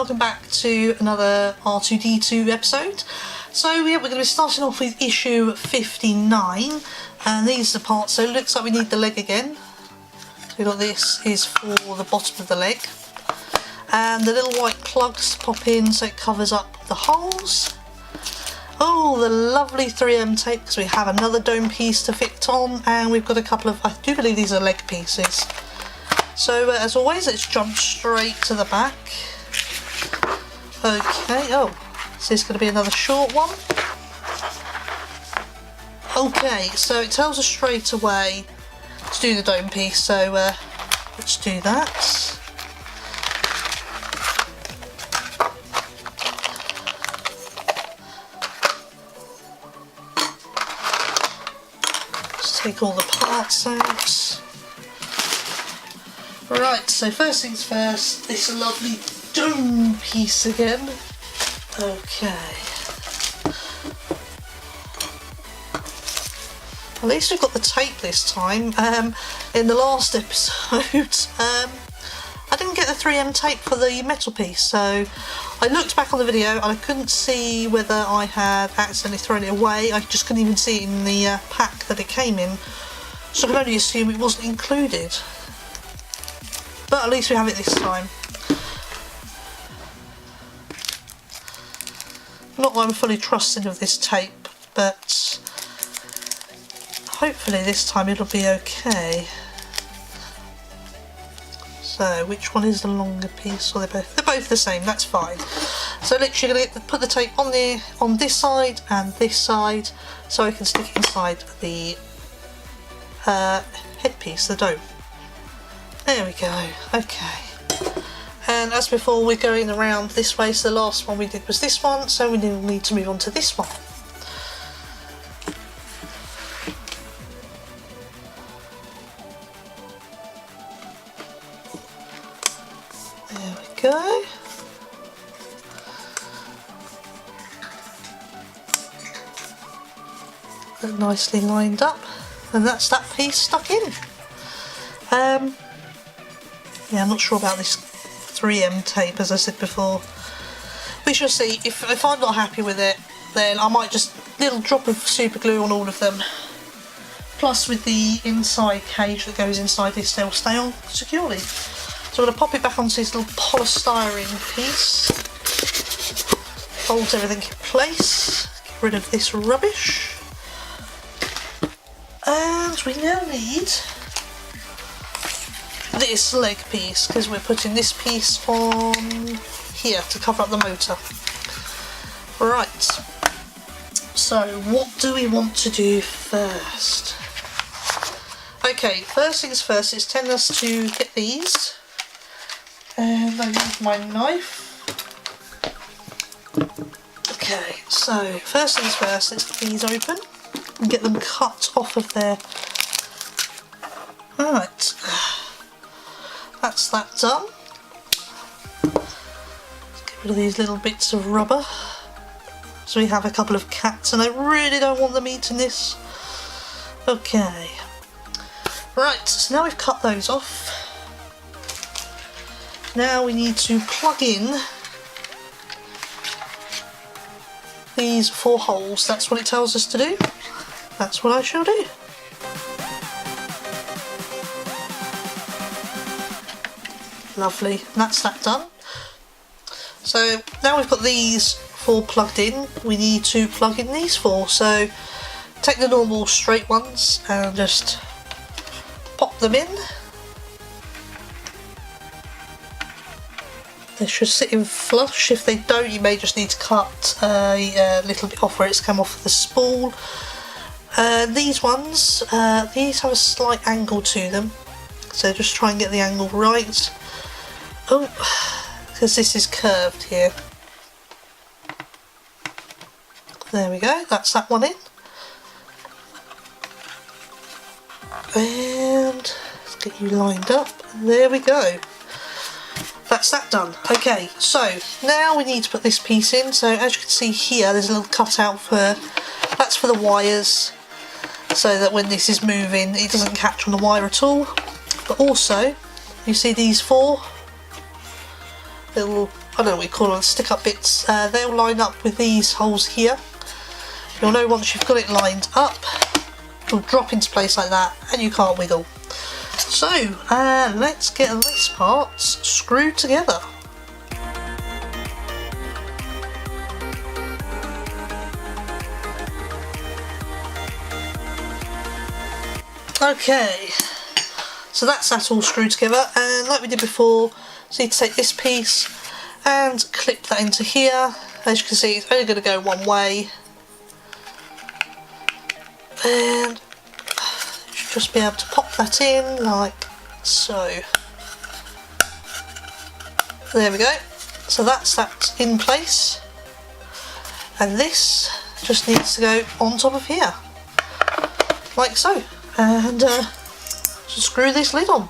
welcome back to another R2-D2 episode. So yeah, we're going to be starting off with issue 59, and these are the parts. So it looks like we need the leg again. So we've got this is for the bottom of the leg, and the little white plugs pop in so it covers up the holes. Oh, the lovely 3M tape, because we have another dome piece to fit on, and we've got a couple of, I do believe these are leg pieces. So as always, let's jump straight to the back. Okay, oh, so this is going to be another short one. Okay, so it tells us straight away to do the dome piece, so let's do that. Let's take all the parts out. Right, so first things first, this lovely dome piece again. Okay. At least we've got the tape this time. In the last episode, I didn't get the 3M tape for the metal piece, so I looked back on the video and I couldn't see whether I had accidentally thrown it away. I just couldn't even see it in the pack that it came in, so I can only assume it wasn't included. But at least we have it this time. Not that I'm fully trusting of this tape, but hopefully this time it'll be okay. So which one is the longer piece? Or they're both the same, that's fine. So literally going to put the tape on this side and this side, so I can stick it inside the headpiece, the dome. There we go, okay. And as before, we're going around this way, so the last one we did was this one, so we need to move on to this one. There we go. They're nicely lined up, and that's that piece stuck in. Yeah, I'm not sure about this 3M tape, as I said before. We shall see. If I'm not happy with it, then I might just little drop of super glue on all of them. Plus with the inside cage that goes inside this, they'll stay on securely. So I'm going to pop it back onto this little polystyrene piece. Holds everything in place. Get rid of this rubbish. And we now need this leg piece, because we're putting this piece on here to cover up the motor. Right, so what do we want to do first? Okay, first things first, it's telling us to get these, and I need my knife. Okay, so first things first, let's get these open and get them cut off of their... Right. That's that done. Let's get rid of these little bits of rubber. So we have a couple of cats, and I really don't want them eating this. Okay. Right, so now we've cut those off. Now we need to plug in these 4 holes. That's what it tells us to do. That's what I shall do. Lovely, and that's that done. So now we've got these 4 plugged in, we need to plug in these 4. So take the normal straight ones and just pop them in. They should sit in flush. If they don't, you may just need to cut a little bit off where it's come off the spool. These ones, these have a slight angle to them, so just try and get the angle right. Oh, because this is curved here. There we go, that's that one in. And let's get you lined up. There we go. That's that done. Okay, so now we need to put this piece in. So as you can see here, there's a little cutout for, that's for the wires, so that when this is moving, it doesn't catch on the wire at all. But also, you see these 4 little I don't know what you call them, stick up bits, they'll line up with these holes here. You'll know once you've got it lined up, it'll drop into place like that and you can't wiggle. So let's get this part screwed together. Okay, so that's that all screwed together, and like we did before, so you need to take this piece and clip that into here. As you can see, it's only going to go one way, and you should just be able to pop that in like so. There we go. So that's that in place, and this just needs to go on top of here, like so. And just screw this lid on.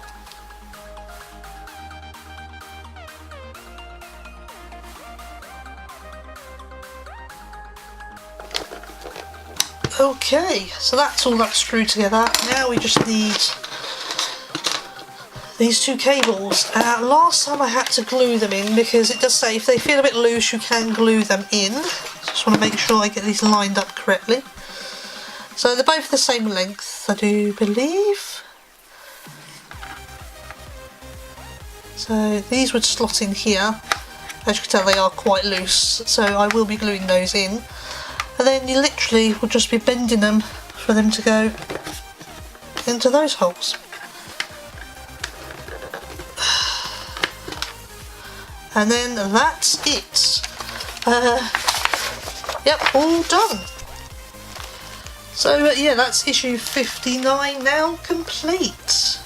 Okay, so that's all that screwed together. Now we just need these two cables. Last time I had to glue them in because it does say if they feel a bit loose you can glue them in. Just want to make sure I get these lined up correctly. So they're both the same length, I do believe. So these would slot in here. As you can tell, they are quite loose, so I will be gluing those in. And then you literally will just be bending them for them to go into those holes. And then that's it. Yep, all done. So yeah, that's issue 59 now complete.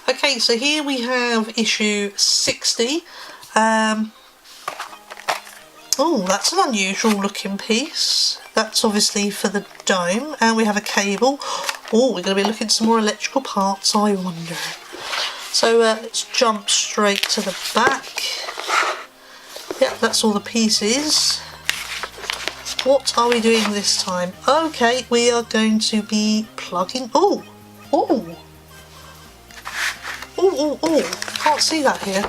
Okay, so here we have issue 60. Oh, that's an unusual looking piece. That's obviously for the dome, and we have a cable. Oh, we're going to be looking at some more electrical parts, I wonder. So let's jump straight to the back. Yep, that's all the pieces. What are we doing this time? Okay, we are going to be plugging... Oh! Oh! Oh, oh, oh! Can't see that here.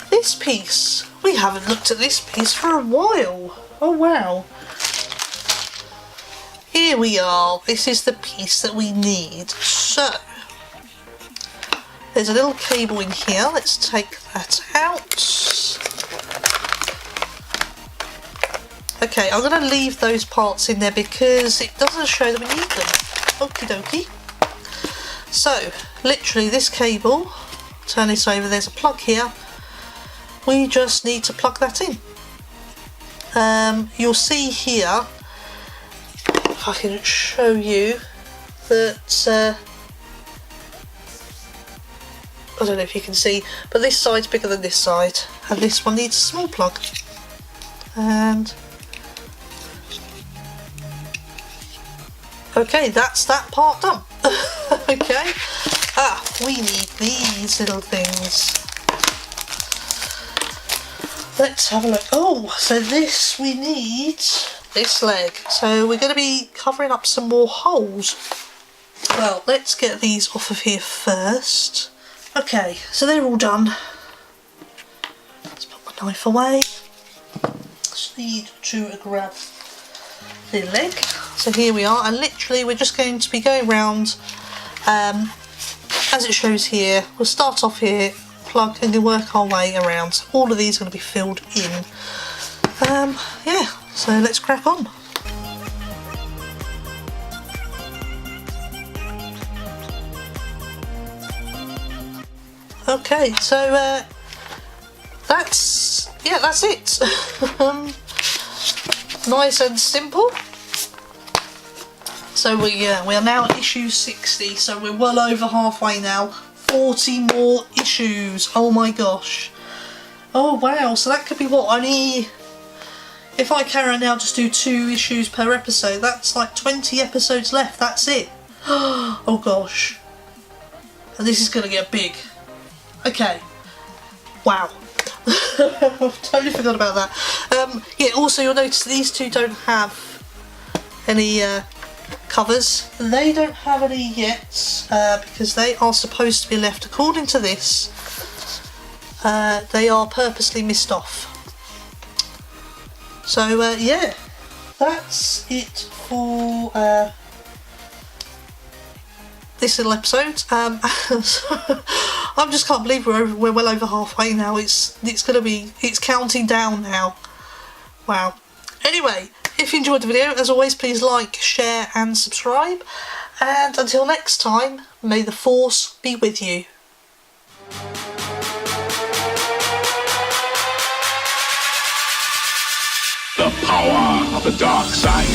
This piece. We haven't looked at this piece for a while. Oh, wow. Here we are. This is the piece that we need. So, there's a little cable in here. Let's take that out. Okay, I'm going to leave those parts in there because it doesn't show that we need them. Okie dokie. So, literally this cable, turn this over, there's a plug here. We just need to plug that in. You'll see here, if I can show you, that, I don't know if you can see, but this side's bigger than this side, and this one needs a small plug. And okay, that's that part done. Okay. We need these little things. Let's have a look. Oh, so this, we need this leg. So we're going to be covering up some more holes. Well, let's get these off of here first. Okay, so they're all done. Let's put my knife away. Just need to grab the leg. So here we are, and literally we're just going to be going round as it shows here. We'll start off here, plug, and then work our way around. So all of these are going to be filled in. Yeah, so let's crack on. Okay, so that's it. Nice and simple. So we are now at issue 60, so we're well over halfway now. 40 more issues. Oh my gosh. Oh wow, so that could be what, only if I carry on now, just do 2 issues per episode, that's like 20 episodes left, that's it. Oh gosh. And this is going to get big. Okay. Wow. Totally forgot about that. Yeah, also you'll notice these two don't have any covers. They don't have any yet because they are supposed to be left, according to this, they are purposely missed off. So yeah, that's it for this little episode. I just can't believe we're well over halfway now. It's counting down now. Wow. Anyway, if you enjoyed the video, as always, please like, share and subscribe. And until next time, may the Force be with you. The power of the dark side.